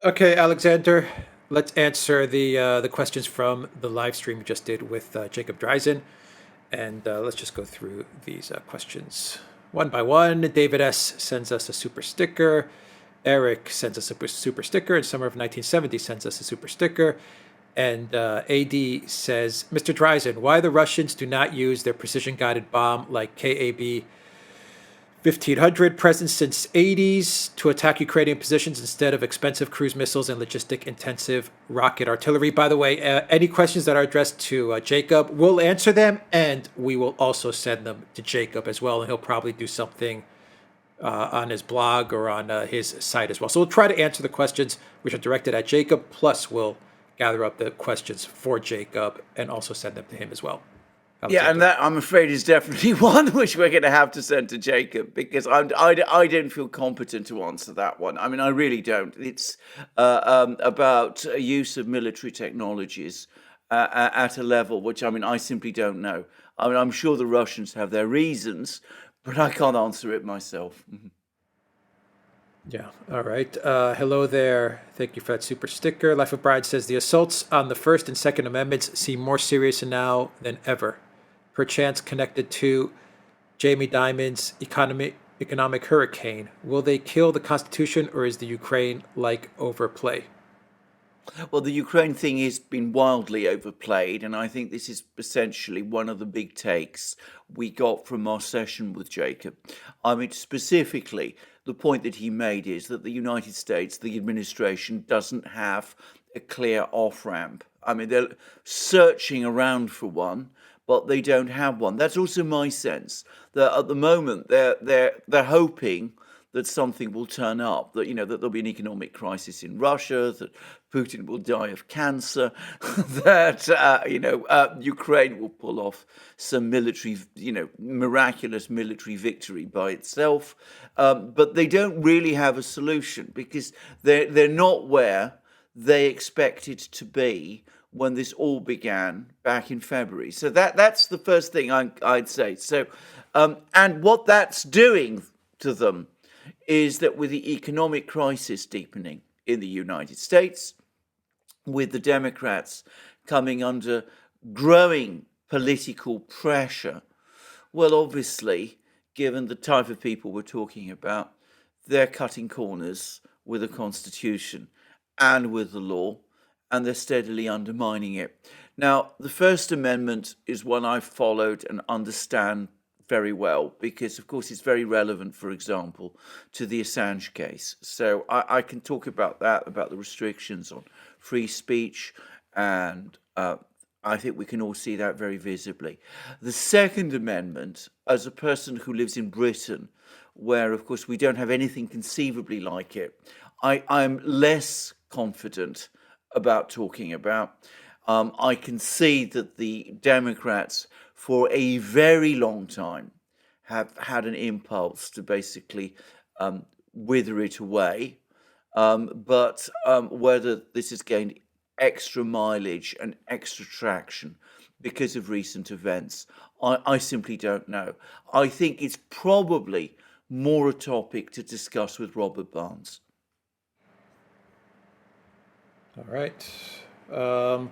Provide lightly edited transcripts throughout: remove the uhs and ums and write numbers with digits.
Okay, Alexander, let's answer the questions from the live stream we just did with Jacob Dreizin, and let's just go through these questions one by one. David S sends us a super sticker. Eric sends us a super sticker. In summer of 1970, sends us a super sticker. And AD says, Mr. Dreizin, why the Russians do not use their precision-guided bomb like KAB 1500 present since 80s to attack Ukrainian positions instead of expensive cruise missiles and logistic intensive rocket artillery. By the way, any questions that are addressed to Jacob, we'll answer them, and we will also send them to Jacob as well, and he'll probably do something on his blog or on his site as well. So we'll try to answer the questions which are directed at Jacob, plus we'll gather up the questions for Jacob and also send them to him as well. Yeah, and that, I'm afraid, is definitely one which we're going to have to send to Jacob, because I don't feel competent to answer that one. I mean, I really don't. It's about use of military technologies at a level which, I mean, I simply don't know. I mean, I'm sure the Russians have their reasons, but I can't answer it myself. Yeah. All right. Hello there. Thank you for that super sticker. Life of Bride says the assaults on the First and Second Amendments seem more serious now than ever, perchance connected to Jamie Dimon's economic hurricane. Will they kill the Constitution, or is the Ukraine like overplay? Well, the Ukraine thing has been wildly overplayed, and I think this is essentially one of the big takes we got from our session with Jacob. I mean, specifically, the point that he made is that the United States, the administration, doesn't have a clear off ramp. I mean, they're searching around for one, but they don't have one. That's also my sense that at the moment they're hoping that something will turn up, that that there'll be an economic crisis in Russia, that Putin will die of cancer, that Ukraine will pull off some military, miraculous military victory by itself, but they don't really have a solution, because they're not where they expected to be when this all began back in February. So that's the first thing I'd say. So, and what that's doing to them is that with the economic crisis deepening in the United States, with the Democrats coming under growing political pressure, well, obviously, given the type of people we're talking about, they're cutting corners with the Constitution and with the law, and they're steadily undermining it. Now, the First Amendment is one I've followed and understand very well, because, of course, it's very relevant, for example, to the Assange case. So I can talk about that, about the restrictions on free speech, and I think we can all see that very visibly. The Second Amendment, as a person who lives in Britain, where, of course, we don't have anything conceivably like it, I'm less confident about talking about. I can see that the Democrats, for a very long time, have had an impulse to basically wither it away. But whether this has gained extra mileage and extra traction because of recent events, I simply don't know. I think it's probably more a topic to discuss with Robert Barnes. All right. From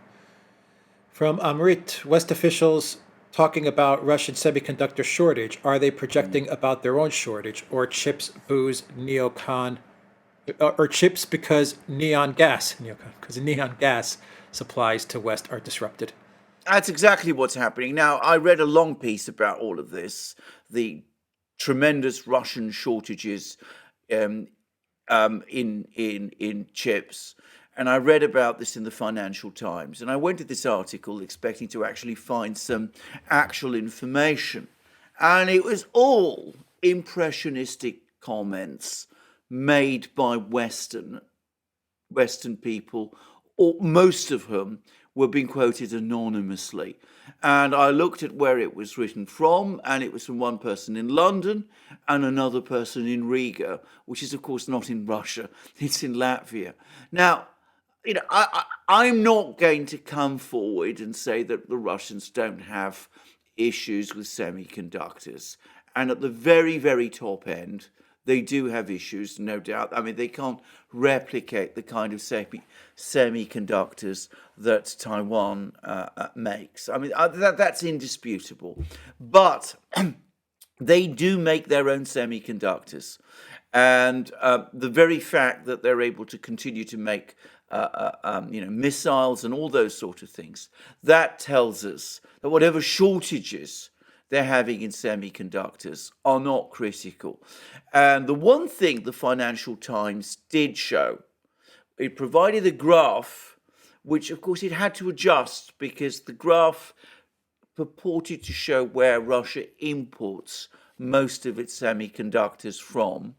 Amrit, West officials talking about Russian semiconductor shortage. Are they projecting about their own shortage, or chips, booze, neocon, or chips because neon gas, supplies to West are disrupted? That's exactly what's happening. Now, I read a long piece about all of this, the tremendous Russian shortages in chips. And I read about this in the Financial Times. And I went to this article expecting to actually find some actual information. And it was all impressionistic comments made by Western people, or most of whom were being quoted anonymously. And I looked at where it was written from, and it was from one person in London and another person in Riga, which is, of course, not in Russia. It's in Latvia. Now, I'm not going to come forward and say that the Russians don't have issues with semiconductors. And at the very, very top end, They do have issues, no doubt. I mean, they can't replicate the kind of semiconductors that Taiwan makes. I mean, that's indisputable. But they do make their own semiconductors. And the very fact that they're able to continue to make missiles and all those sort of things, that tells us that whatever shortages they're having in semiconductors are not critical. And the one thing the Financial Times did show, it provided a graph, which of course it had to adjust because the graph purported to show where Russia imports most of its semiconductors from.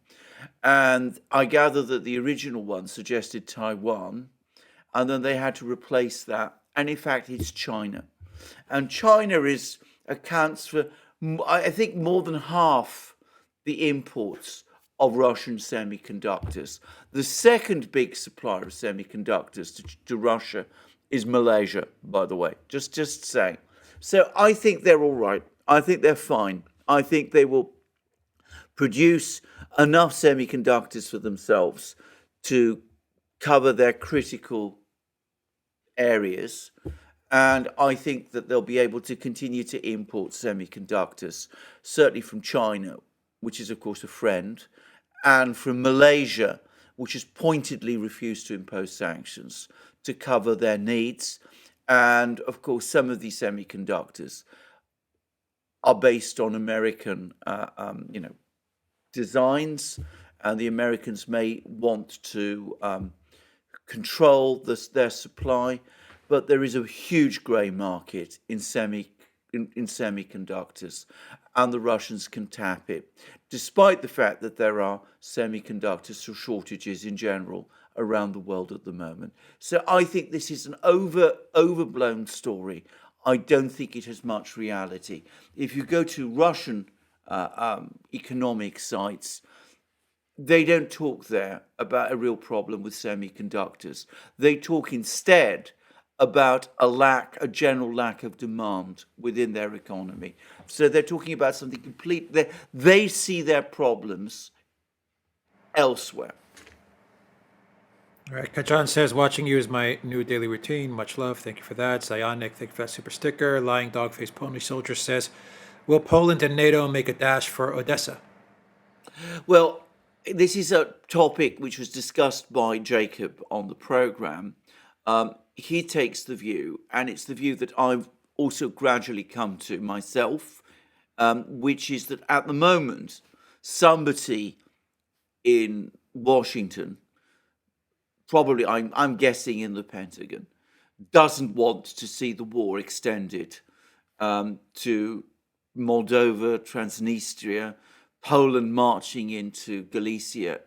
And I gather that the original one suggested Taiwan, and then they had to replace that. And in fact, it's China. And China accounts for, I think, more than half the imports of Russian semiconductors. The second big supplier of semiconductors to Russia is Malaysia, by the way, just saying. So I think they're all right. I think they're fine. I think they will produce enough semiconductors for themselves to cover their critical areas. And I think that they'll be able to continue to import semiconductors, certainly from China, which is, of course, a friend, and from Malaysia, which has pointedly refused to impose sanctions to cover their needs. And, of course, some of these semiconductors are based on American, designs, and the Americans may want to control their supply. But there is a huge grey market in semiconductors, and the Russians can tap it, despite the fact that there are semiconductor shortages in general around the world at the moment. So I think this is an overblown story. I don't think it has much reality. If you go to Russian economic sites, they don't talk there about a real problem with semiconductors. They talk instead about a general lack of demand within their economy. So they're talking about something complete. They see their problems elsewhere. All right, Kajan says, watching you is my new daily routine. Much love. Thank you for that. Zionic, thank you for that super sticker. Lying Dog Face Pony Soldier says, will Poland and NATO make a dash for Odessa? Well, this is a topic which was discussed by Jacob on the program. He takes the view, and it's the view that I've also gradually come to myself, which is that at the moment, somebody in Washington, probably I'm guessing in the Pentagon, doesn't want to see the war extended to Moldova, Transnistria, Poland marching into Galicia,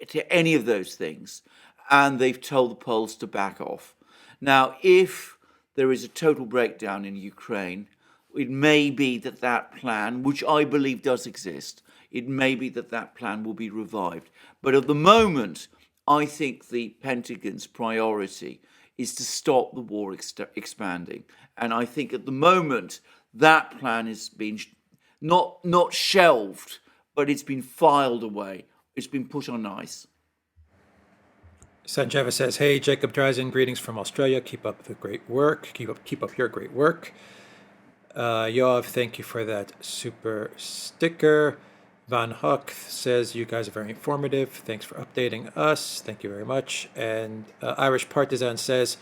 to any of those things. And they've told the Poles to back off. Now, if there is a total breakdown in Ukraine, it may be that plan, which I believe does exist, it may be that plan will be revived. But at the moment, I think the Pentagon's priority is to stop the war expanding. And I think at the moment, that plan is being not shelved, but it's been filed away. It's been put on ice. Sanjeva says, hey, Jacob Dreizin, greetings from Australia. Keep up the great work. Keep up your great work. Yoav, thank you for that super sticker. Van Huck says, you guys are very informative. Thanks for updating us. Thank you very much. And Irish Partisan says,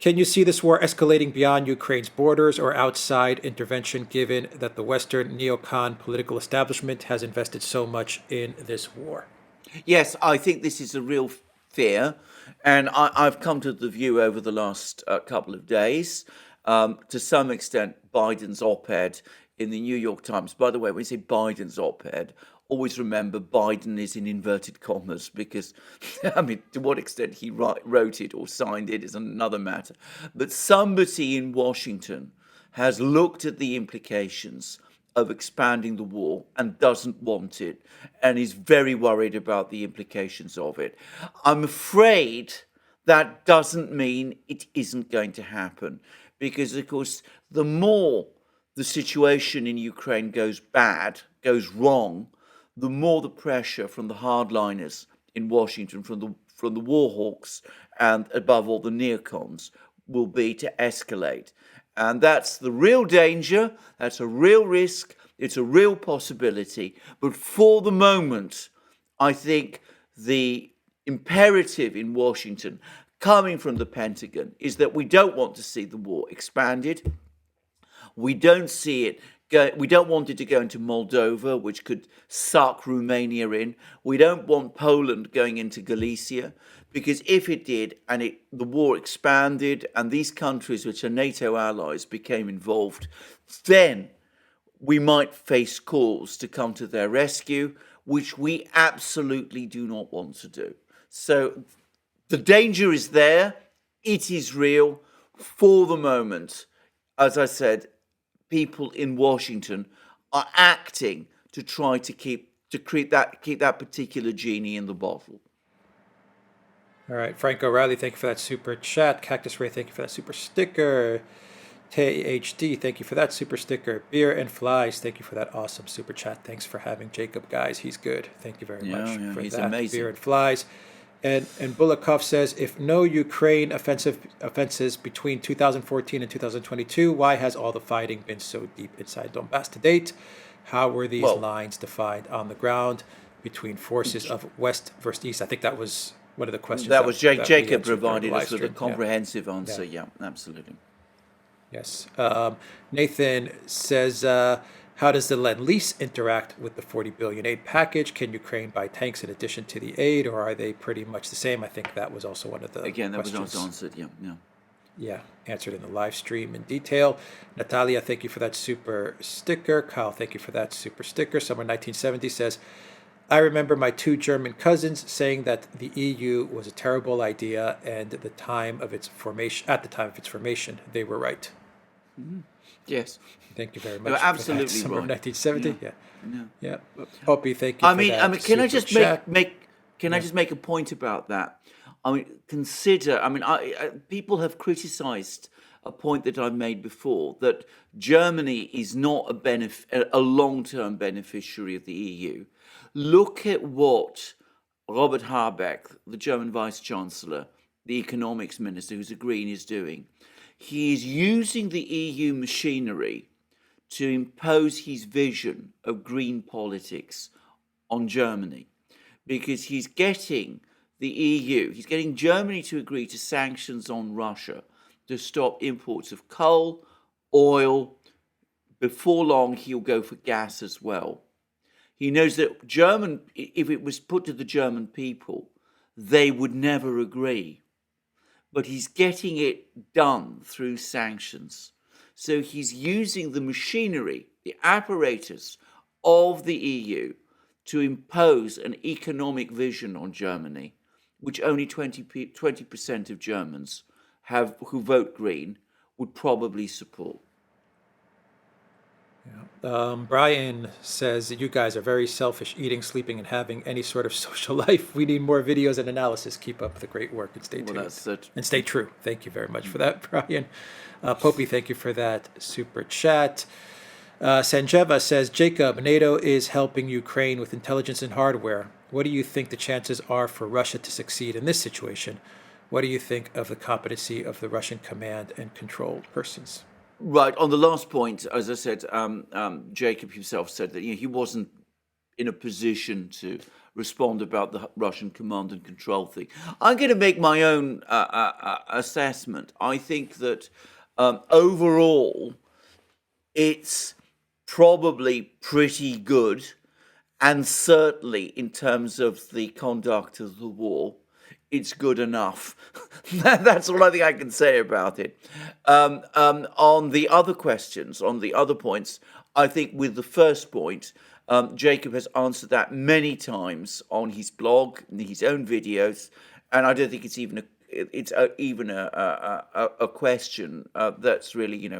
can you see this war escalating beyond Ukraine's borders or outside intervention, given that the Western neocon political establishment has invested so much in this war? Yes, I think this is a real fear, and I've come to the view over the last couple of days, to some extent, Biden's op-ed in the New York Times. By the way, when you say Biden's op-ed, always remember Biden is in inverted commas, because, I mean, to what extent he wrote it or signed it is another matter. But somebody in Washington has looked at the implications of expanding the war and doesn't want it, and is very worried about the implications of it. I'm afraid that doesn't mean it isn't going to happen, because, of course, the more the situation in Ukraine goes wrong, the more the pressure from the hardliners in Washington, from the war hawks, and above all the neocons, will be to escalate. And that's the real danger. That's a real risk. It's a real possibility. But for the moment, I think the imperative in Washington, coming from the Pentagon, is that we don't want to see the war expanded. We don't see it. We don't want it to go into Moldova, which could suck Romania in. We don't want Poland going into Galicia, because if it did and the war expanded and these countries, which are NATO allies, became involved, then we might face calls to come to their rescue, which we absolutely do not want to do. So the danger is there. It is real. For the moment, as I said, people in Washington are acting to try to keep that particular genie in the bottle. All right, Frank O'Reilly, thank you for that super chat. Cactus Ray, thank you for that super sticker. THD, thank you for that super sticker. Beer and Flies, thank you for that awesome super chat. Thanks for having Jacob, guys. He's good. Thank you very much for he's that. amazing. Beer and Flies. And Bulakov says, if no Ukraine offenses between 2014 and 2022, why has all the fighting been so deep inside Donbass to date? How were these lines defined on the ground between forces of West versus East? I think that was one of the questions. That was Jacob provided us with a comprehensive answer. Yeah, absolutely. Yes. Nathan says, how does the Lend-Lease interact with the 40 billion aid package? Can Ukraine buy tanks in addition to the aid, or are they pretty much the same? I think that was also one of the Again, that questions. was also answered, Yeah, answered in the live stream in detail. Natalia, thank you for that super sticker. Kyle, thank you for that super sticker. Summer 1970 says, I remember my two German cousins saying that the EU was a terrible idea, and at the time of its formation, they were right. Mm-hmm. Yes. Thank you very much. You're absolutely for that. Summer right. of 1970. Yeah. Hoppy, thank you. I for mean, that can I just chat. I just make a point about that? I mean, consider. I mean, people have criticised a point that I've made before, that Germany is not a long-term beneficiary of the EU. Look at what Robert Habeck, the German Vice Chancellor, the economics minister, who's a Green, is doing. He is using the EU machinery to impose his vision of green politics on Germany, because he's getting he's getting Germany to agree to sanctions on Russia to stop imports of coal, oil. Before long, he'll go for gas as well. He knows that if it was put to the German people, they would never agree. But he's getting it done through sanctions. So he's using the machinery, the apparatus of the EU to impose an economic vision on Germany, which only 20% of Germans who vote Green would probably support. Brian says that you guys are very selfish, eating, sleeping, and having any sort of social life. We need more videos and analysis. Keep up the great work and stay tuned. And stay true. Thank you very much for that, Brian. Popey, thank you for that super chat. Sanjeva says, Jacob, NATO is helping Ukraine with intelligence and hardware. What do you think the chances are for Russia to succeed in this situation? What do you think of the competency of the Russian command and control persons? Right. On the last point, as I said, Jacob himself said that he wasn't in a position to respond about the Russian command and control thing. I'm going to make my own assessment. I think that overall, it's probably pretty good, and certainly in terms of the conduct of the war, it's good enough. That's all I think I can say about it. On the other questions, on the other points, I think with the first point, Jacob has answered that many times on his blog, in his own videos, and I don't think it's even a question that's really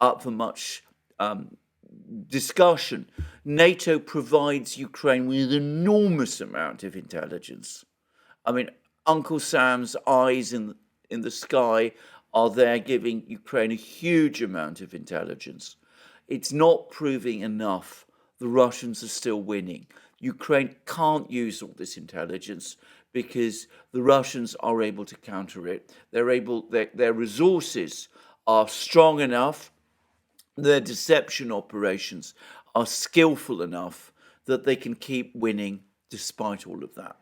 up for much discussion. NATO provides Ukraine with an enormous amount of intelligence. I mean, Uncle Sam's eyes in the sky are there giving Ukraine a huge amount of intelligence. It's not proving enough. The Russians are still winning. Ukraine can't use all this intelligence because the Russians are able to counter it. Their resources are strong enough, their deception operations are skillful enough that they can keep winning despite all of that.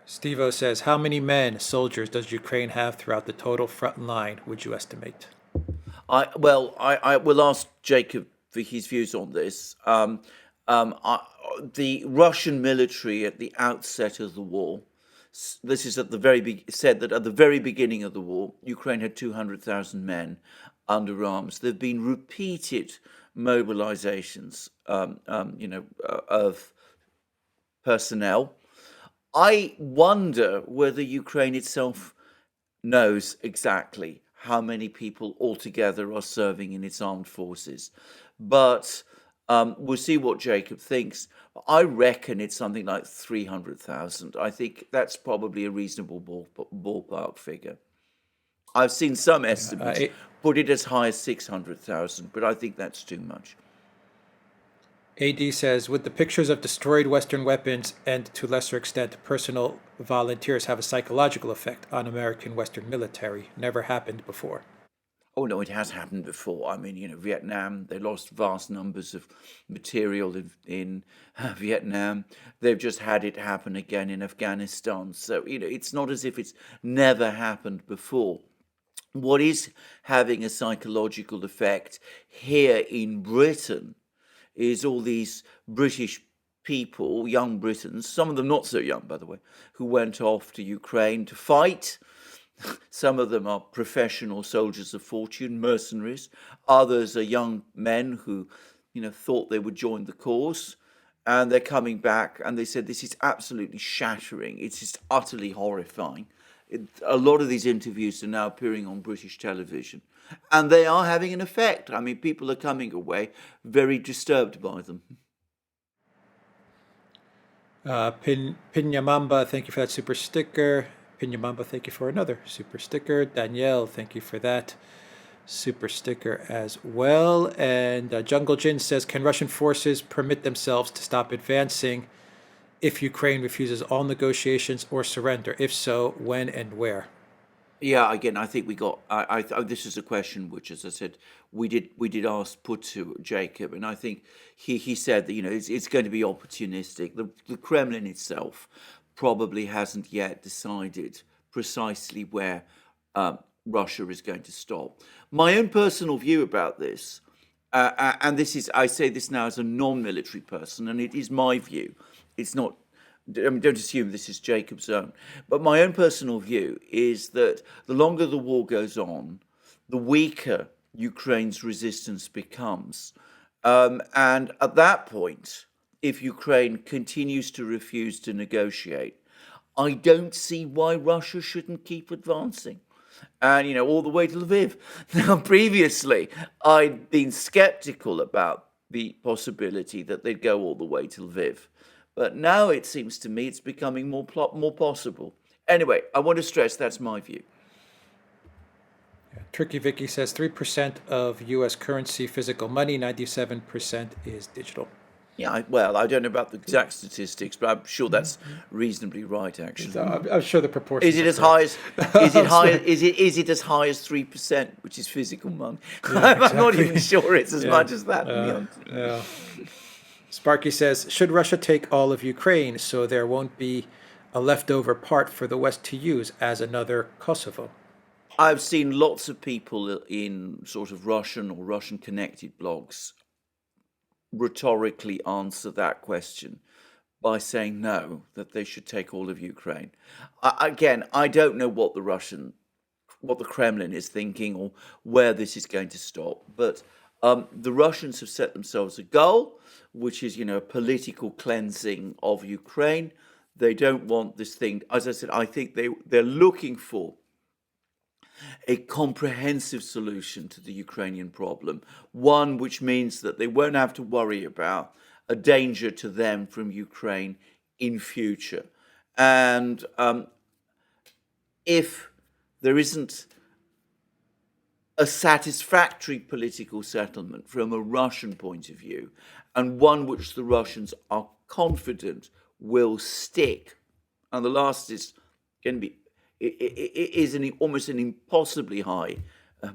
Steve-O says, how many men, soldiers, does Ukraine have throughout the total front line, would you estimate? I will ask Jacob for his views on this. The Russian military at the outset of the war, this is at the said that at the very beginning of the war, Ukraine had 200,000 men under arms. There have been repeated mobilizations, of personnel. I wonder whether Ukraine itself knows exactly how many people altogether are serving in its armed forces. But we'll see what Jacob thinks. I reckon it's something like 300,000. I think that's probably a reasonable ballpark figure. I've seen some estimates put it as high as 600,000, but I think that's too much. AD says, would the pictures of destroyed Western weapons and, to lesser extent, personal volunteers have a psychological effect on American Western military? Never happened before. Oh, no, it has happened before. I mean, Vietnam, they lost vast numbers of material in Vietnam. They've just had it happen again in Afghanistan. So, it's not as if it's never happened before. What is having a psychological effect here in Britain is all these British people, young Britons, some of them not so young, by the way, who went off to Ukraine to fight. Some of them are professional soldiers of fortune, mercenaries. Others are young men who, thought they would join the cause. And they're coming back and they said, this is absolutely shattering. It's just utterly horrifying. A lot of these interviews are now appearing on British television. And they are having an effect. I mean, people are coming away very disturbed by them. Pinyamamba, thank you for that super sticker. Pinyamamba, thank you for another super sticker. Danielle, thank you for that super sticker as well. And Jungle Jin says, can Russian forces permit themselves to stop advancing if Ukraine refuses all negotiations or surrender? If so, when and where? Yeah, again, I think we got. This is a question which, as I said, we did put to Jacob, and I think he said that it's going to be opportunistic. The Kremlin itself probably hasn't yet decided precisely where Russia is going to stop. My own personal view about this, and I say this now as a non-military person, and it is my view. It's not. Don't assume this is Jacob's own. But my own personal view is that the longer the war goes on, the weaker Ukraine's resistance becomes. And at that point, if Ukraine continues to refuse to negotiate, I don't see why Russia shouldn't keep advancing. And, all the way to Lviv. Now, previously, I'd been skeptical about the possibility that they'd go all the way to Lviv. But now it seems to me it's becoming more possible. Anyway, I want to stress that's my view. Tricky Vicky says 3% of U.S. currency, physical money, 97% is digital. Yeah, I don't know about the exact statistics, but I'm sure that's reasonably right. Actually, I'm sure the proportion. Is it as high as? Is it high? Is it as high as 3%, which is physical money? Yeah, exactly. I'm not even sure it's as much as that. Yeah. Sparky says, should Russia take all of Ukraine so there won't be a leftover part for the West to use as another Kosovo? I've seen lots of people in sort of Russian or Russian-connected blogs rhetorically answer that question by saying no, that they should take all of Ukraine. Again, I don't know what the Kremlin is thinking or where this is going to stop, but the Russians have set themselves a goal, which is, a political cleansing of Ukraine. They don't want this thing. As I said, I think they're looking for a comprehensive solution to the Ukrainian problem, one which means that they won't have to worry about a danger to them from Ukraine in future. And if there isn't a satisfactory political settlement from a Russian point of view, and one which the Russians are confident will stick. And the last is going to be is almost an impossibly high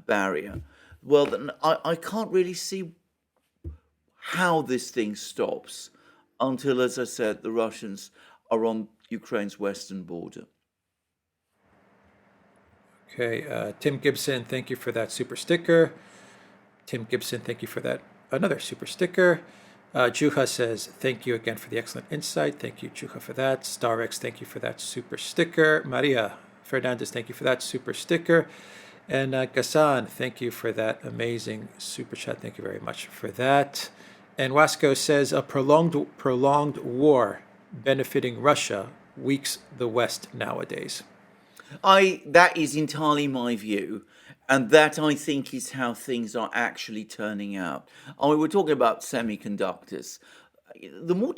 barrier. Well, then I can't really see how this thing stops until, as I said, the Russians are on Ukraine's western border. Okay, Tim Gibson, thank you for that super sticker. Tim Gibson, thank you for that. Another super sticker. Juha says, thank you again for the excellent insight. Thank you, Juha, for that. StarX, thank you for that super sticker. Maria Fernandez, thank you for that super sticker. And Gassan, thank you for that amazing super chat. Thank you very much for that. And Wasco says, a prolonged war benefiting Russia weaks the West nowadays. That is entirely my view, and that I think is how things are actually turning out. We're talking about semiconductors. The more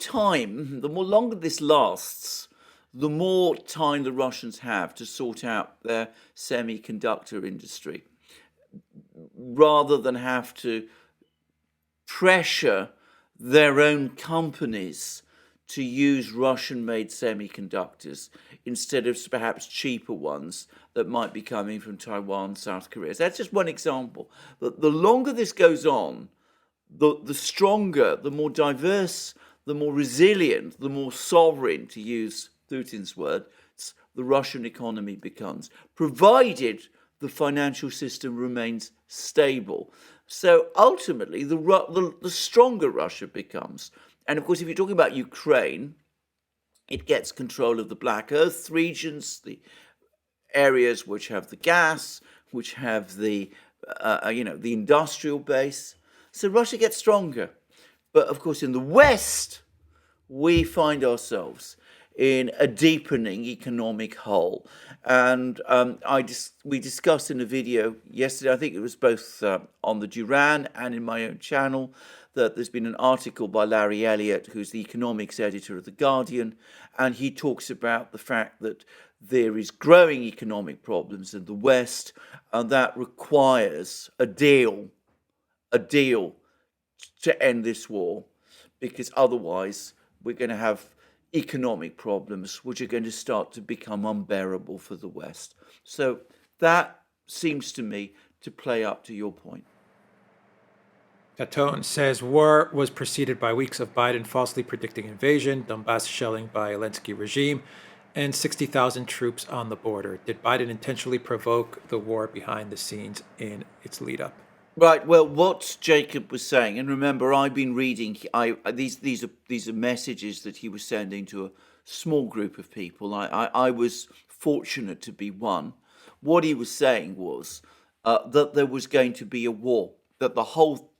longer this lasts, the more time the Russians have to sort out their semiconductor industry, rather than have to pressure their own companies to use Russian-made semiconductors instead of perhaps cheaper ones that might be coming from Taiwan, South Korea. So that's just one example. But the longer this goes on, the stronger, the more diverse, the more resilient, the more sovereign, to use Putin's word, the Russian economy becomes, provided the financial system remains stable. So ultimately, the stronger Russia becomes. And of course, if you're talking about Ukraine, it gets control of the Black Earth regions, the areas which have the gas, which have the the industrial base. So Russia gets stronger. But of course, in the West, we find ourselves in a deepening economic hole. And we discussed in a video yesterday, I think it was both on the Duran and in my own channel, that there's been an article by Larry Elliott, who's the economics editor of The Guardian, and he talks about the fact that there is growing economic problems in the West, and that requires a deal to end this war, because otherwise we're going to have economic problems which are going to start to become unbearable for the West. So that seems to me to play up to your point. Catone says, war was preceded by weeks of Biden falsely predicting invasion, Donbass shelling by Zelensky regime, and 60,000 troops on the border. Did Biden intentionally provoke the war behind the scenes in its lead up? Right. Well, what Jacob was saying, and remember, I've been reading. These are messages that he was sending to a small group of people. I was fortunate to be one. What he was saying was that there was going to be a war, that the whole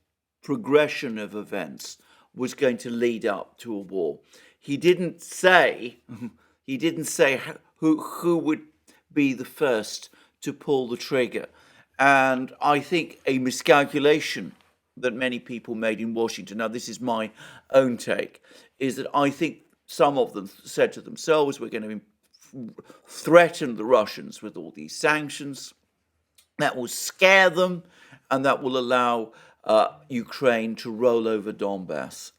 progression of events was going to lead up to a war. He didn't say who would be the first to pull the trigger. And I think a miscalculation that many people made in Washington, now this is my own take, is that I think some of them said to themselves, we're going to threaten the Russians with all these sanctions. That will scare them, and that will allow Ukraine to roll over Donbass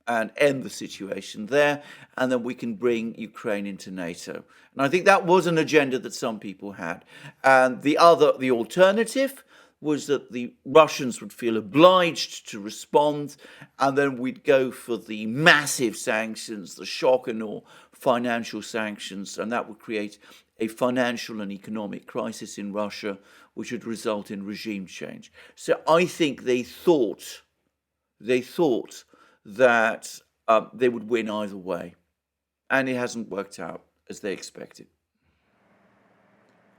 and end the situation there, and then we can bring Ukraine into NATO. And I think that was an agenda that some people had. And the alternative was that the Russians would feel obliged to respond, and then we'd go for the massive sanctions, the shock and awe financial sanctions, and that would create a financial and economic crisis in Russia, which would result in regime change. So I think they thought that they would win either way. And it hasn't worked out as they expected.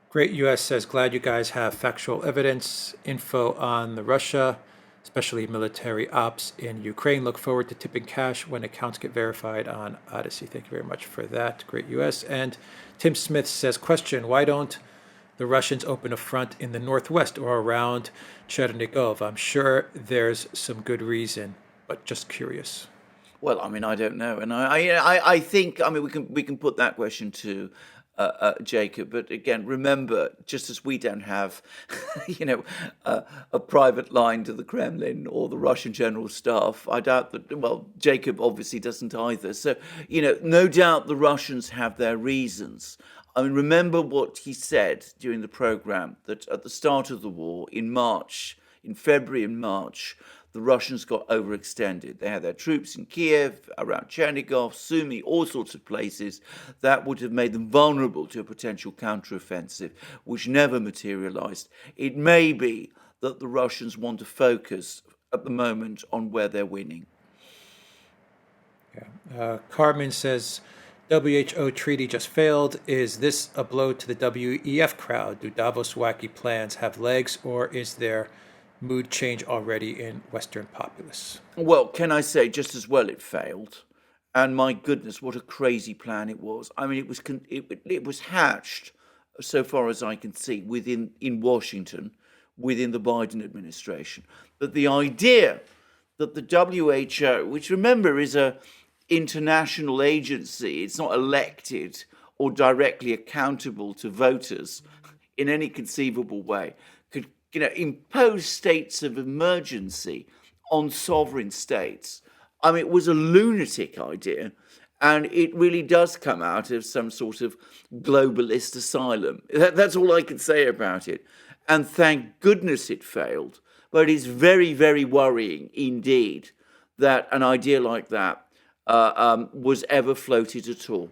Great US says, glad you guys have factual evidence, info on the Russia, especially military ops in Ukraine. Look forward to tipping cash when accounts get verified on ODYSEE. Thank you very much for that. Great US. And Tim Smith says, question, why don't the Russians open a front in the northwest or around Chernigov? I'm sure there's some good reason, but just curious. Well, I mean, I don't know, and I think, I mean, we can put that question to Jacob. But again, remember, just as we don't have, a private line to the Kremlin or the Russian General Staff, I doubt that. Well, Jacob obviously doesn't either. So, no doubt the Russians have their reasons. I mean, remember what he said during the program that at the start of the war in February and March, the Russians got overextended. They had their troops in Kiev, around Chernigov, Sumy, all sorts of places that would have made them vulnerable to a potential counteroffensive, which never materialized. It may be that the Russians want to focus at the moment on where they're winning. Yeah. Carmen says, WHO treaty just failed. Is this a blow to the WEF crowd? Do Davos wacky plans have legs, or is there mood change already in Western populace? Well, can I say just as well it failed? And my goodness, what a crazy plan it was. I mean, it was hatched, so far as I can see, in Washington, within the Biden administration. But the idea that the WHO, which remember is a international agency, it's not elected or directly accountable to voters in any conceivable way, could impose states of emergency on sovereign states. I mean, it was a lunatic idea, and it really does come out of some sort of globalist asylum. That's all I can say about it. And thank goodness it failed. But it's very, very worrying indeed that an idea like that was ever floated at all.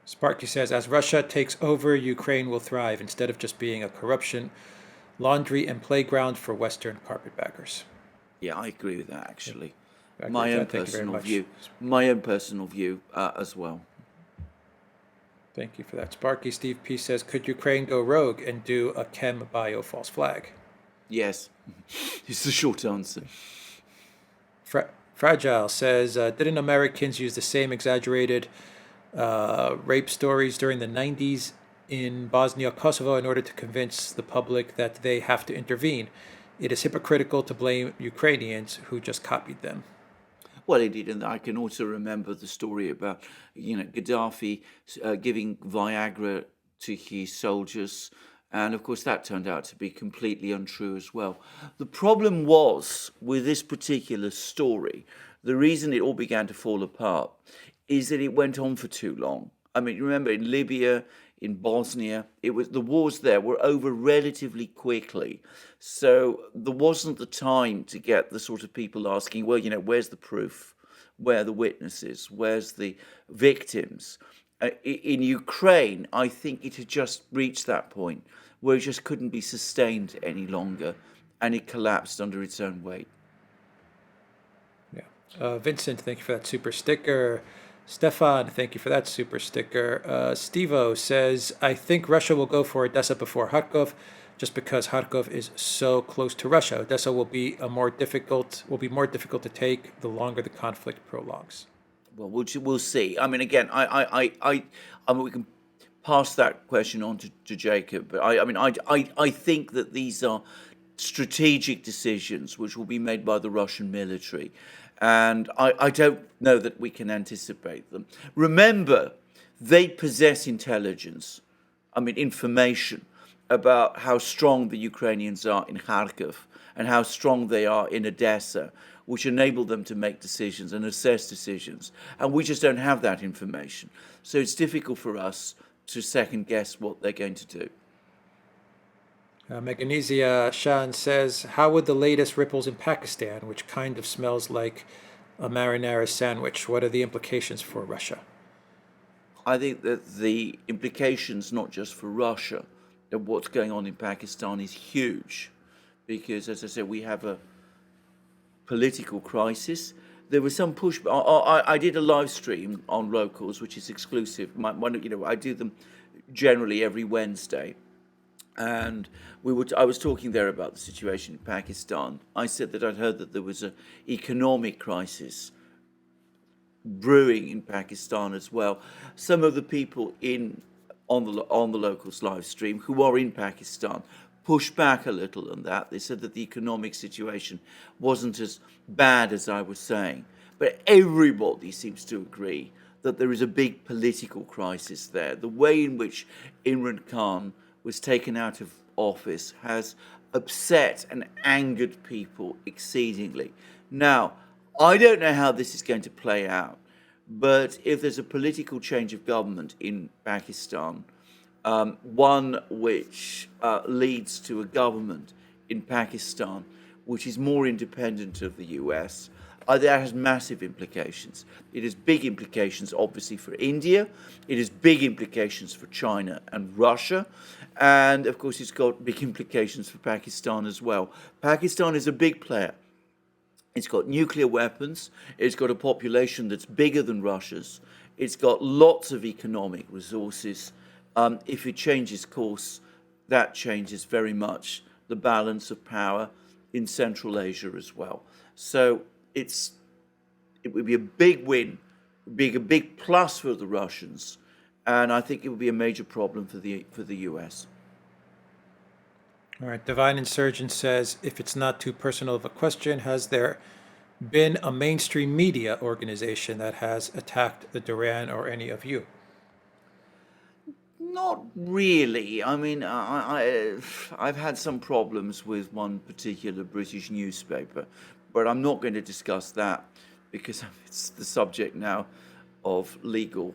Sparky says, as Russia takes over, Ukraine will thrive instead of just being a corruption laundry and playground for Western carpetbaggers. Yeah, I agree with that, actually. Yeah. My own personal view. My own personal view as well. Thank you for that. Sparky Steve P says, could Ukraine go rogue and do a chem bio false flag? Yes. It's the short answer. Fragile says, didn't Americans use the same exaggerated rape stories during the 90s in Bosnia, Kosovo in order to convince the public that they have to intervene? It is hypocritical to blame Ukrainians who just copied them. Well, indeed, and I can also remember the story about, Gaddafi giving Viagra to his soldiers, and of course that turned out to be completely untrue as well. The problem was with this particular story, the reason it all began to fall apart is that it went on for too long. I mean, remember in Libya, in Bosnia, the wars there were over relatively quickly. So there wasn't the time to get the sort of people asking, well, where's the proof? Where are the witnesses? Where's the victims? In Ukraine, I think it had just reached that point where it just couldn't be sustained any longer, and it collapsed under its own weight. Yeah. Vincent, thank you for that super sticker. Stefan, thank you for that super sticker. Stevo says, I think Russia will go for Odessa before Kharkov, just because Kharkov is so close to Russia. Odessa will be more difficult to take the longer the conflict prolongs. Well, we'll see. I mean, again, I mean, we can pass that question on to Jacob, but I think that these are strategic decisions which will be made by the Russian military. And I don't know that we can anticipate them. Remember, they possess intelligence, information about how strong the Ukrainians are in Kharkov and how strong they are in Odessa, which enable them to make decisions and assess decisions. And we just don't have that information. So it's difficult for us to second guess what they're going to do. Meganesia Shan says, how would the latest ripples in Pakistan, which kind of smells like a marinara sandwich, what are the implications for Russia? I think that the implications, not just for Russia, of what's going on in Pakistan is huge. Because, as I said, we have a political crisis. There was some push. I did a live stream on Locals, which is exclusive. I do them generally every Wednesday. And I was talking there about the situation in Pakistan. I said that I'd heard that there was an economic crisis brewing in Pakistan as well. Some of the people on the Locals live stream who are in Pakistan pushed back a little on that. They said that the economic situation wasn't as bad as I was saying. But everybody seems to agree that there is a big political crisis there. The way in which Imran Khan was taken out of office has upset and angered people exceedingly. Now, I don't know how this is going to play out, but if there's a political change of government in Pakistan, one which leads to a government in Pakistan which is more independent of the US, that has massive implications. It has big implications, obviously, for India. It has big implications for China and Russia. And, of course, it's got big implications for Pakistan as well. Pakistan is a big player. It's got nuclear weapons. It's got a population that's bigger than Russia's. It's got lots of economic resources. If it changes course, that changes very much the balance of power in Central Asia as well. So it would be a big win, be a big plus for the Russians, and I think it would be a major problem for the US. All right. Divine Insurgent says, if it's not too personal of a question, has there been a mainstream media organization that has attacked the Duran or any of you? Not really. I mean, I've had some problems with one particular British newspaper, but I'm not going to discuss that because it's the subject now of legal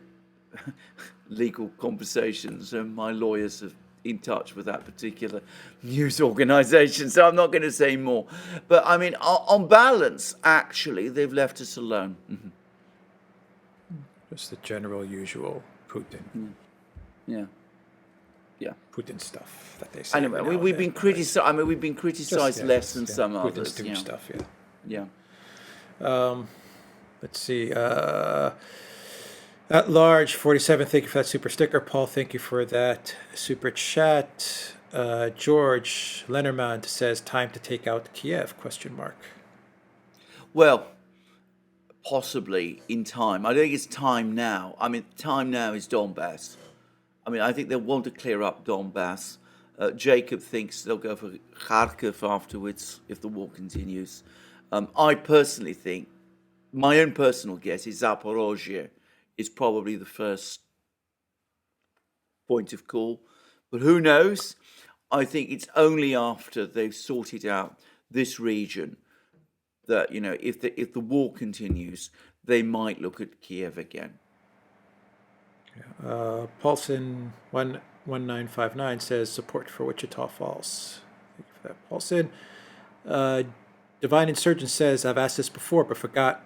conversations, and my lawyers are in touch with that particular news organization, so I'm not going to say more. But I mean, on balance, actually, they've left us alone. Mm-hmm. Just the general usual Putin. Yeah. Putin stuff that they say. Anyway, we've been criticized. I mean, we've been criticized less than some Putin's others. doom stuff. Yeah. Let's see. At large, 47. Thank you for that super sticker. Paul, thank you for that super chat. George Lenormand says, "Time to take out Kiev?" ? Well, possibly in time. I don't think it's time now. I mean, time now is Donbass. I mean, I think they'll want to clear up Donbass. Jacob thinks they'll go for Kharkiv afterwards if the war continues. I personally think, my own personal guess is Zaporozhye is probably the first point of call. But who knows? I think it's only after they've sorted out this region that, if the war continues, they might look at Kiev again. Paulson 1959 says, support for Wichita Falls. Thank you for that, Paulson. Divine Insurgent says, I've asked this before but forgot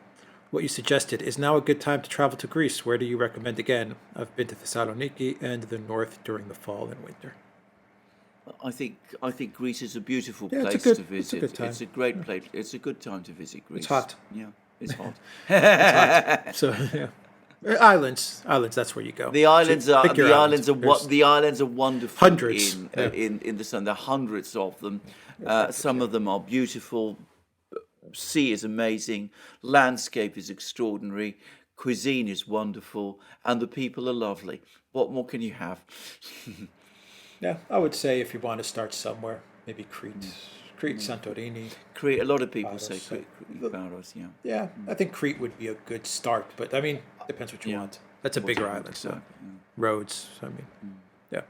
what you suggested. Is now a good time to travel to Greece? Where do you recommend again? I've been to Thessaloniki and the north during the fall and winter. I think Greece is a beautiful place to visit. It's a good time. It's a great place. It's a good time to visit Greece. It's hot. Yeah, it's hot. It's hot. So yeah. Islands. That's where you go. The islands are wonderful. Hundreds in the sun. There are hundreds of them. Some of them are beautiful. Sea is amazing. Landscape is extraordinary. Cuisine is wonderful, and the people are lovely. What more can you have? Yeah, I would say if you want to start somewhere, maybe Crete, Santorini. Crete. A lot of people say Crete. Paros, yeah. Yeah, I think Crete would be a good start, but I mean, depends what you want. That's a bigger island, so roads. I mean, yeah.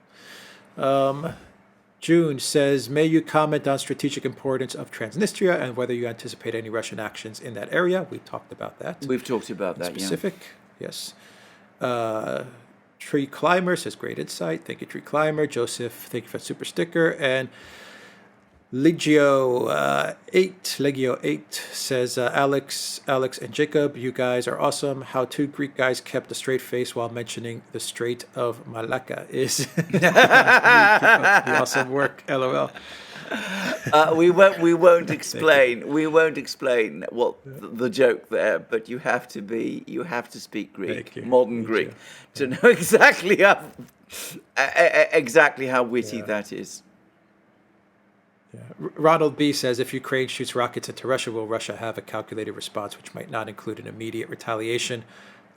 June says, may you comment on strategic importance of Transnistria and whether you anticipate any Russian actions in that area? We talked about that. We've talked about that, specific, yes. Tree Climber says, great insight. Thank you, Tree Climber. Joseph, thank you for the super sticker. And Legio 8 says, Alex, and Jacob, you guys are awesome. How two Greek guys kept a straight face while mentioning the Strait of Malacca is awesome work. LOL. We won't explain. We won't explain what the joke there. But you have to speak Greek, modern Greek, to know exactly how witty that is. Yeah. Ronald B says, if Ukraine shoots rockets into Russia, will Russia have a calculated response which might not include an immediate retaliation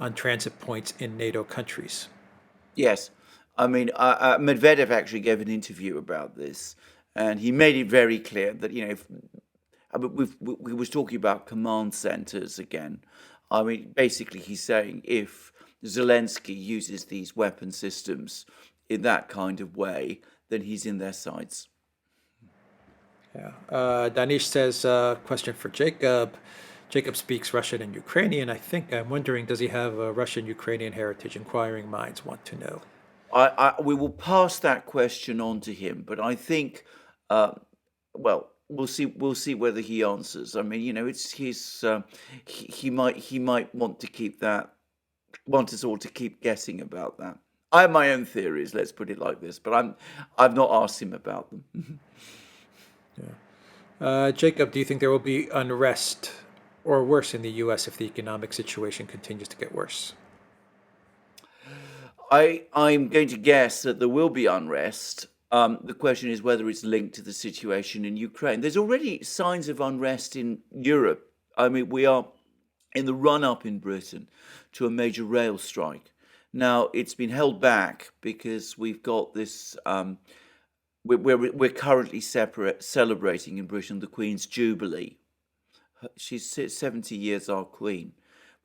on transit points in NATO countries? Yes. I mean, Medvedev actually gave an interview about this, and he made it very clear that, we was talking about command centers again. I mean, basically he's saying if Zelensky uses these weapon systems in that kind of way, then he's in their sights. Yeah. Danish says, question for Jacob. Jacob speaks Russian and Ukrainian. I'm wondering, does he have a Russian Ukrainian heritage? Inquiring minds want to know. We will pass that question on to him, but I think, uh, well, we'll see. We'll see whether he answers. I mean, it's his. He might want to keep that. Want us all to keep guessing about that. I have my own theories. Let's put it like this, but I've not asked him about them. Jacob, do you think there will be unrest or worse in the U.S. if the economic situation continues to get worse? I'm going to guess that there will be unrest. The question is whether it's linked to the situation in Ukraine. There's already signs of unrest in Europe. I mean, we are in the run up in Britain to a major rail strike. Now, it's been held back because we've got this. We're currently celebrating in Britain the Queen's Jubilee. She's 70 years our Queen.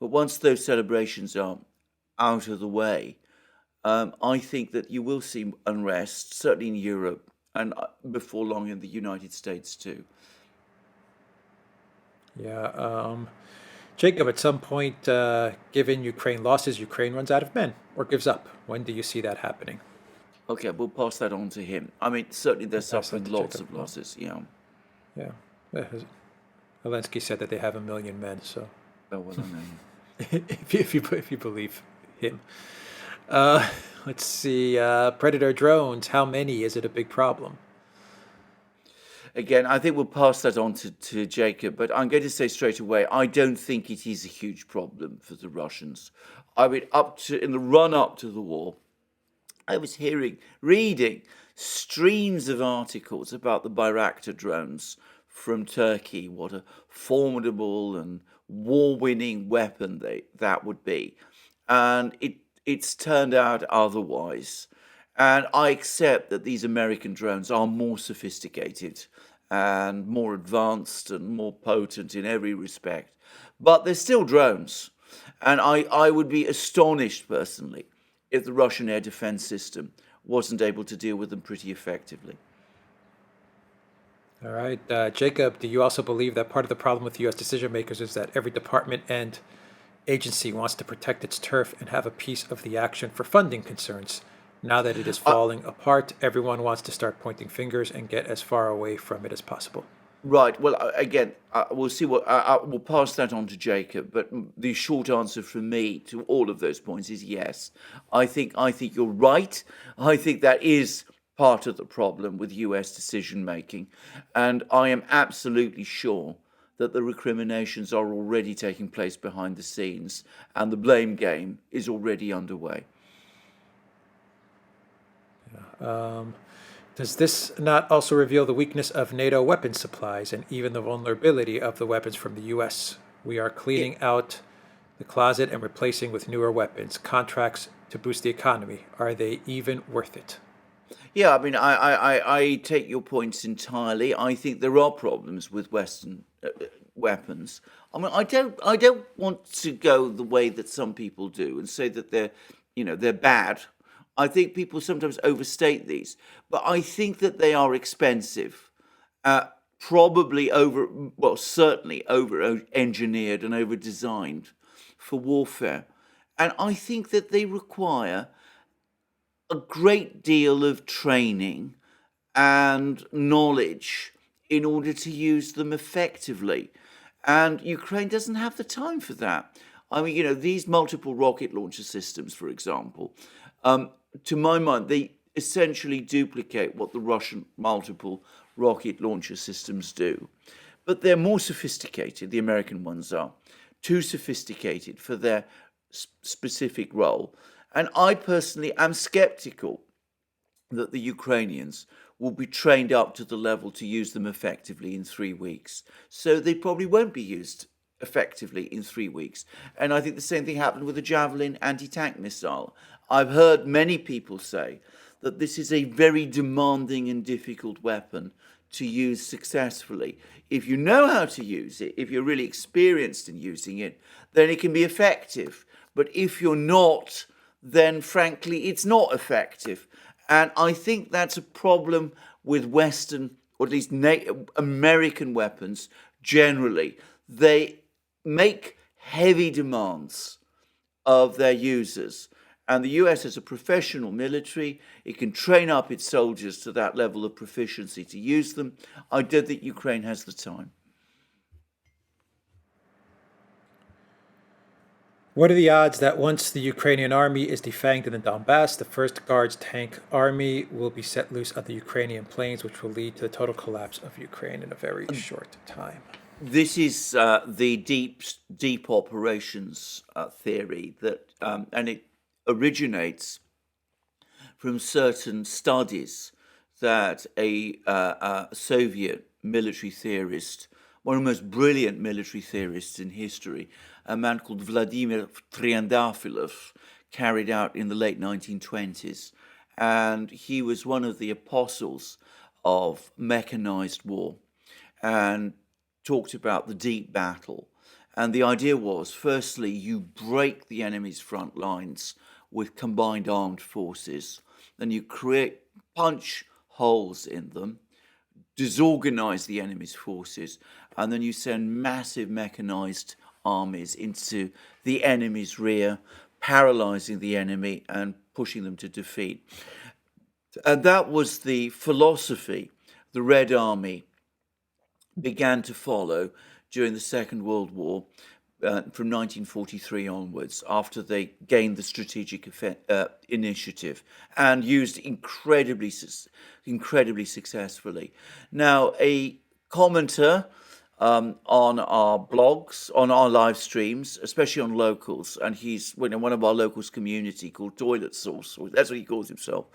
But once those celebrations are out of the way, I think that you will see unrest, certainly in Europe, and before long in the United States too. Yeah. Jacob, at some point, given Ukraine losses, Ukraine runs out of men or gives up. When do you see that happening? Okay, we'll pass that on to him. I mean, certainly they're Pass that suffering to lots Jacob. of losses. Yeah. Yeah. Zelensky said that they have 1 million men, so Oh, well, I know. if you believe him. Let's see. Predator drones. How many? Is it a big problem? Again, I think we'll pass that on to Jacob, but I'm going to say straight away, I don't think it is a huge problem for the Russians. I mean, in the run up to the war, I was reading streams of articles about the Bayraktar drones from Turkey, what a formidable and war-winning weapon that would be. And it's turned out otherwise. And I accept that these American drones are more sophisticated and more advanced and more potent in every respect. But they're still drones. And I would be astonished personally if the Russian air defense system wasn't able to deal with them pretty effectively. All right. Jacob, do you also believe that part of the problem with U.S. decision makers is that every department and agency wants to protect its turf and have a piece of the action for funding concerns? Now that it is falling apart, everyone wants to start pointing fingers and get as far away from it as possible. Right. Well, again, we'll see we'll pass that on to Jacob. But the short answer from me to all of those points is yes. I think you're right. I think that is part of the problem with U.S. decision making, and I am absolutely sure that the recriminations are already taking place behind the scenes, and the blame game is already underway. Does this not also reveal the weakness of NATO weapons supplies and even the vulnerability of the weapons from the U.S.? We are cleaning out the closet and replacing with newer weapons. Contracts to boost the economy. Are they even worth it? Yeah, I mean, I take your points entirely. I think there are problems with Western weapons. I mean, I don't want to go the way that some people do and say that they're bad. I think people sometimes overstate these, but I think that they are expensive, probably certainly over engineered and over designed for warfare, and I think that they require a great deal of training and knowledge in order to use them effectively. And Ukraine doesn't have the time for that. I mean, these multiple rocket launcher systems, for example, to my mind, they essentially duplicate what the Russian multiple rocket launcher systems do. But they're more sophisticated, the American ones are, too sophisticated for their specific role. And I personally am skeptical that the Ukrainians will be trained up to the level to use them effectively in 3 weeks. So they probably won't be used effectively in 3 weeks. And I think the same thing happened with the Javelin anti-tank missile. I've heard many people say that this is a very demanding and difficult weapon to use successfully. If you know how to use it, if you're really experienced in using it, then it can be effective. But if you're not, then frankly, it's not effective. And I think that's a problem with Western, or at least American weapons generally. They make heavy demands of their users. And the US has a professional military. It can train up its soldiers to that level of proficiency to use them. I don't think Ukraine has the time. What are the odds that once the Ukrainian army is defanged in the Donbass, the first Guards tank army will be set loose on the Ukrainian plains, which will lead to the total collapse of Ukraine in a very short time? This is the deep operations theory that, and it originates from certain studies that a Soviet military theorist, one of the most brilliant military theorists in history, a man called Vladimir Triandafilov, carried out in the late 1920s. And he was one of the apostles of mechanized war and talked about the deep battle. And the idea was, firstly, you break the enemy's front lines with combined armed forces, then you punch holes in them, disorganize the enemy's forces, and then you send massive mechanized armies into the enemy's rear, paralyzing the enemy and pushing them to defeat. And that was the philosophy the Red Army began to follow during the Second World War from 1943 onwards, after they gained the strategic initiative and used incredibly successfully. Now, a commenter on our blogs, on our live streams, especially on locals, and he's in one of our locals community called Toilet Sauce, that's what he calls himself,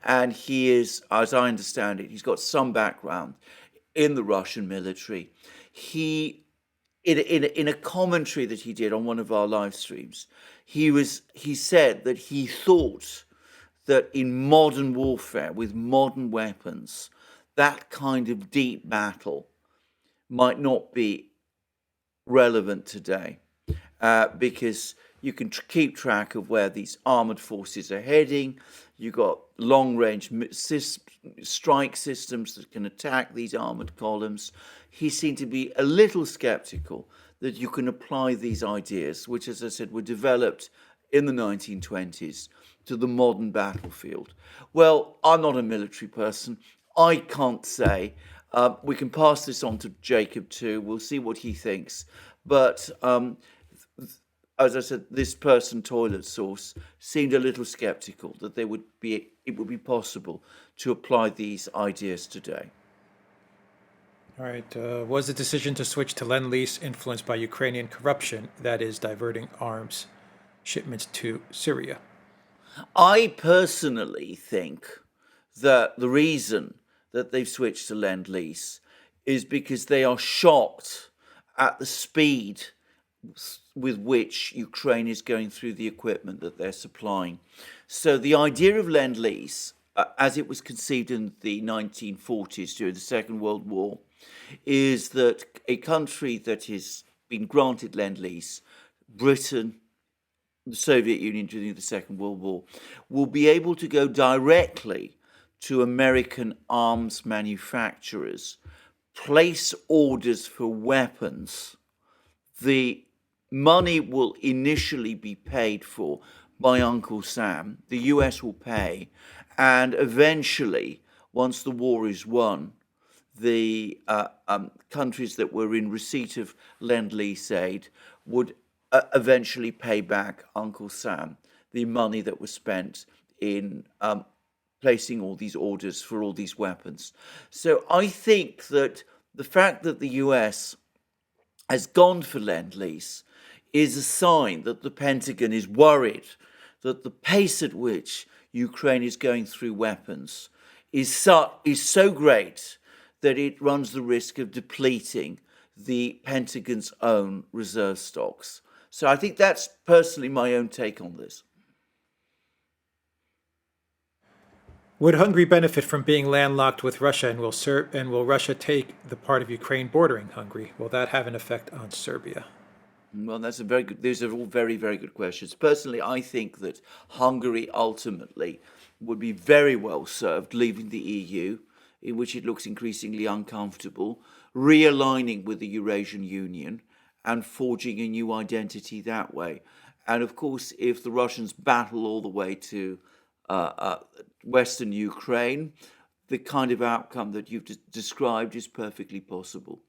and he is, as I understand it, he's got some background in the Russian military. He, in a commentary that he did on one of our live streams, he said that he thought that in modern warfare with modern weapons, that kind of deep battle might not be relevant today, because you can keep track of where these armored forces are heading. You've got long-range strike systems that can attack these armored columns. He seemed to be a little skeptical that you can apply these ideas, which, as I said, were developed in the 1920s, to the modern battlefield. Well, I'm not a military person. I can't say. We can pass this on to Jacob too. We'll see what he thinks. But as I said, this person, Toilet Sauce, seemed a little skeptical that it would be possible to apply these ideas today. All right. Was the decision to switch to Lend-Lease influenced by Ukrainian corruption, that is, diverting arms shipments to Syria? I personally think that the reason that they've switched to Lend-Lease is because they are shocked at the speed with which Ukraine is going through the equipment that they're supplying. So the idea of Lend-Lease, as it was conceived in the 1940s during the Second World War, is that a country that has been granted Lend-Lease, Britain, the Soviet Union during the Second World War, will be able to go directly to American arms manufacturers, place orders for weapons. The money will initially be paid for by Uncle Sam. The US will pay, and eventually, once the war is won, the countries that were in receipt of Lend-Lease aid would eventually pay back Uncle Sam the money that was spent in placing all these orders for all these weapons. So I think that the fact that the US has gone for Lend-Lease is a sign that the Pentagon is worried that the pace at which Ukraine is going through weapons is so great that it runs the risk of depleting the Pentagon's own reserve stocks. So I think that's personally my own take on this. Would Hungary benefit from being landlocked with Russia, and will Russia take the part of Ukraine bordering Hungary? Will that have an effect on Serbia? Well, that's a very good. These are all very, very good questions. Personally, I think that Hungary ultimately would be very well served leaving the EU, in which it looks increasingly uncomfortable, realigning with the Eurasian Union, and forging a new identity that way. And of course, if the Russians battle all the way to Western Ukraine, the kind of outcome that you've described is perfectly possible.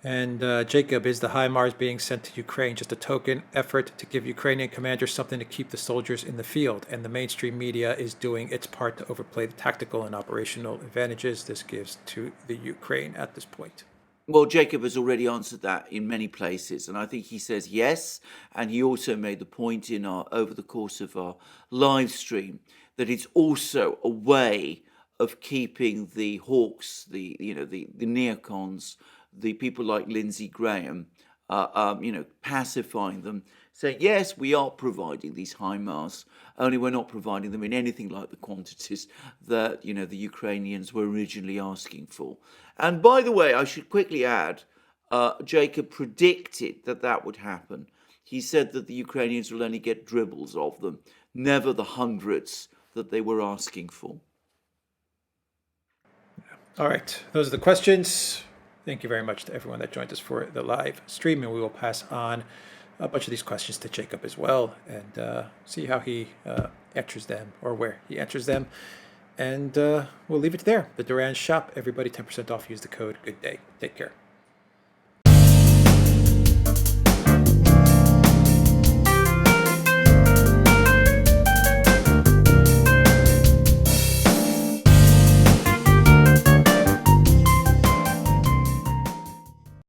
And Jacob, is the HIMARS being sent to Ukraine just a token effort to give Ukrainian commanders something to keep the soldiers in the field? And the mainstream media is doing its part to overplay the tactical and operational advantages this gives to the Ukraine at this point. Well, Jacob has already answered that in many places, and I think he says yes. And he also made the point in our over the course of our live stream that it's also a way of keeping the hawks, the neocons, the people like Lindsey Graham, pacifying them, saying yes, we are providing these HIMARS, only we're not providing them in anything like the quantities that the Ukrainians were originally asking for. And by the way, I should quickly add, Jacob predicted that that would happen. He said that the Ukrainians will only get dribbles of them, never the hundreds that they were asking for. All right, those are the questions. Thank you very much to everyone that joined us for the live stream, and we will pass on a bunch of these questions to Jacob as well, and see how he answers them, or where he answers them. And we'll leave it there. The Duran shop, everybody 10% off. Use the code. Good day. Take care.